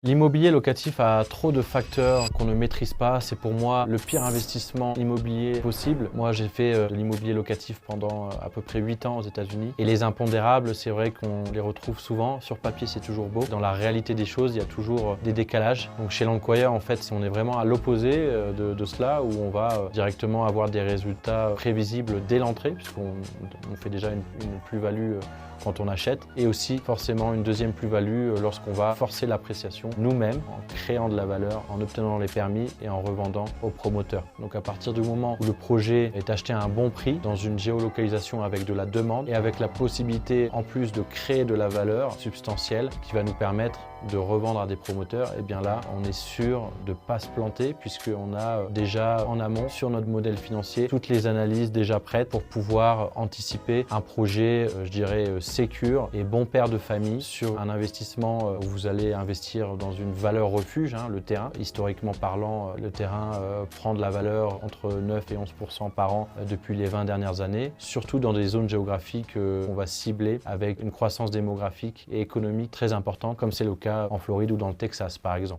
L'immobilier locatif a trop de facteurs qu'on ne maîtrise pas. C'est pour moi le pire investissement immobilier possible. Moi, j'ai fait de l'immobilier locatif pendant à peu près 8 ans aux États-Unis. Et les impondérables, c'est vrai qu'on les retrouve souvent. Sur papier, c'est toujours beau. Dans la réalité des choses, il y a toujours des décalages. Donc chez Landquire, en fait, on est vraiment à l'opposé de cela, où on va directement avoir des résultats prévisibles dès l'entrée, puisqu'on fait déjà une plus-value quand on achète, et aussi forcément une deuxième plus-value lorsqu'on va forcer l'appréciation nous-mêmes, en créant de la valeur, en obtenant les permis et en revendant aux promoteurs. Donc à partir du moment où le projet est acheté à un bon prix, dans une géolocalisation avec de la demande et avec la possibilité en plus de créer de la valeur substantielle qui va nous permettre de revendre à des promoteurs, et bien là on est sûr de ne pas se planter, puisqu'on a déjà en amont sur notre modèle financier toutes les analyses déjà prêtes pour pouvoir anticiper un projet, je dirais, sécure et bon père de famille sur un investissement où vous allez investir dans une valeur refuge, le terrain. Historiquement parlant, le terrain prend de la valeur entre 9 et 11% par an depuis les 20 dernières années, surtout dans des zones géographiques qu'on va cibler avec une croissance démographique et économique très importante, comme c'est le cas en Floride ou dans le Texas par exemple.